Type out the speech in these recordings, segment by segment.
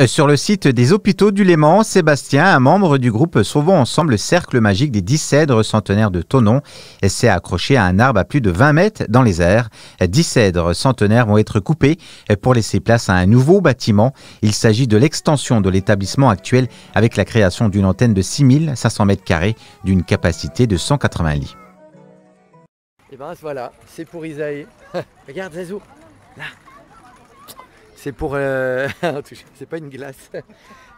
Sur le site des hôpitaux du Léman, Sébastien, un membre du groupe Sauvons Ensemble le Cercle Magique des 10 cèdres centenaires de Thonon, s'est accroché à un arbre à plus de 20 mètres dans les airs. 10 cèdres centenaires vont être coupés pour laisser place à un nouveau bâtiment. Il s'agit de l'extension de l'établissement actuel avec la création d'une antenne de 6500 mètres carrés d'une capacité de 180 lits. Et ben voilà, c'est pour Isaïe. Regarde Zazou, là. C'est pour... c'est pas une glace.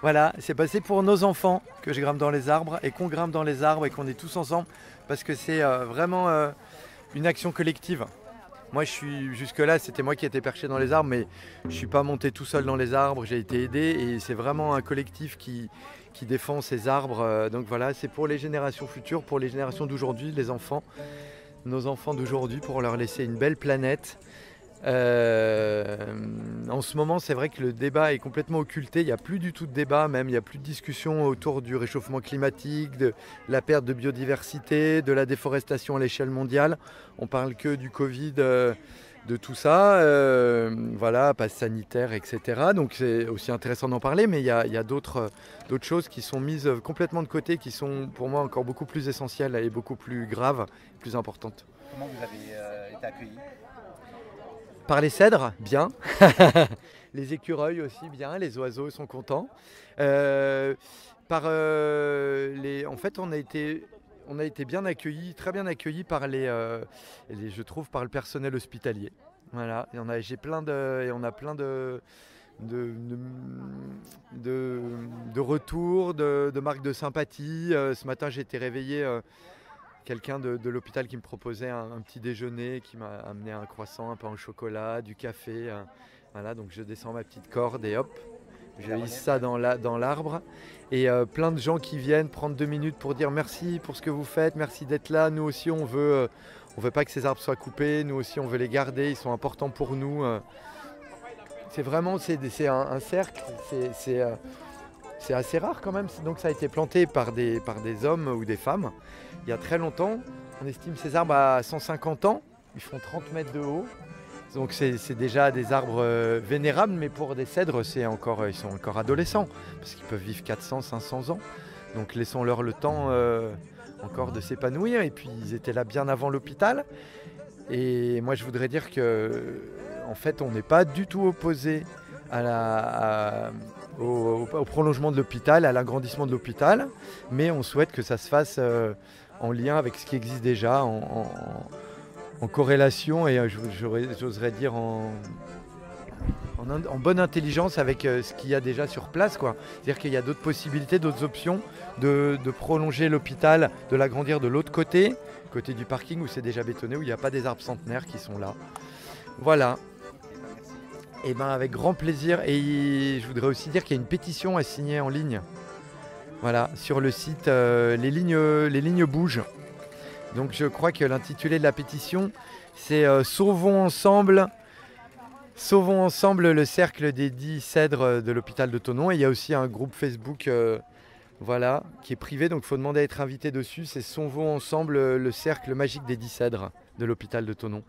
Voilà, c'est passé pour nos enfants que je grimpe dans les arbres et qu'on grimpe dans les arbres et qu'on est tous ensemble parce que c'est vraiment une action collective. Moi, jusque-là, c'était moi qui étais perché dans les arbres, mais je ne suis pas monté tout seul dans les arbres, j'ai été aidé et c'est vraiment un collectif qui défend ces arbres. Donc voilà, c'est pour les générations futures, pour les générations d'aujourd'hui, les enfants, nos enfants d'aujourd'hui, pour leur laisser une belle planète. En ce moment, c'est vrai que le débat est complètement occulté. Il n'y a plus du tout de débat, même il n'y a plus de discussion autour du réchauffement climatique, de la perte de biodiversité, de la déforestation à l'échelle mondiale. On parle que du Covid, de tout ça, voilà, passe sanitaire, etc. Donc c'est aussi intéressant d'en parler, mais il y a d'autres choses qui sont mises complètement de côté, qui sont pour moi encore beaucoup plus essentielles et beaucoup plus graves, plus importantes. Comment vous avez été accueillis ? Par les cèdres, bien. Les écureuils aussi, bien. Les oiseaux sont contents. En fait, on a été bien accueillis, très bien accueillis par je trouve, par le personnel hospitalier. Voilà. Et on a plein de retours, de marques de sympathie. Ce matin, j'ai été réveillé. Quelqu'un de l'hôpital qui me proposait un petit déjeuner, qui m'a amené un croissant, un pain au chocolat, du café. Voilà, donc je descends ma petite corde et hop, je hisse ça dans l'arbre. Et plein de gens qui viennent prendre 2 minutes pour dire merci pour ce que vous faites, merci d'être là. Nous aussi, on veut pas que ces arbres soient coupés. Nous aussi, on veut les garder. Ils sont importants pour nous. C'est un cercle. C'est assez rare quand même, donc ça a été planté par des hommes ou des femmes il y a très longtemps. On estime ces arbres à 150 ans, ils font 30 mètres de haut. Donc c'est déjà des arbres vénérables, mais pour des cèdres, ils sont encore adolescents, parce qu'ils peuvent vivre 400, 500 ans. Donc laissons-leur le temps encore de s'épanouir. Et puis ils étaient là bien avant l'hôpital. Et moi je voudrais dire que en fait on n'est pas du tout opposé au prolongement de l'hôpital, à l'agrandissement de l'hôpital, mais on souhaite que ça se fasse en lien avec ce qui existe déjà, en corrélation et j'oserais dire en bonne intelligence avec ce qu'il y a déjà sur place, quoi. C'est-à-dire qu'il y a d'autres possibilités, d'autres options de prolonger l'hôpital, de l'agrandir de l'autre côté du parking où c'est déjà bétonné, où il n'y a pas des arbres centenaires qui sont là. Voilà. Et ben avec grand plaisir. Et je voudrais aussi dire qu'il y a une pétition à signer en ligne. Voilà, sur le site, les lignes bougent. Donc je crois que l'intitulé de la pétition, c'est Sauvons ensemble le cercle des 10 cèdres de l'hôpital de Thonon. Et il y a aussi un groupe Facebook qui est privé, donc il faut demander à être invité dessus. C'est Sauvons ensemble le cercle magique des 10 cèdres de l'hôpital de Thonon.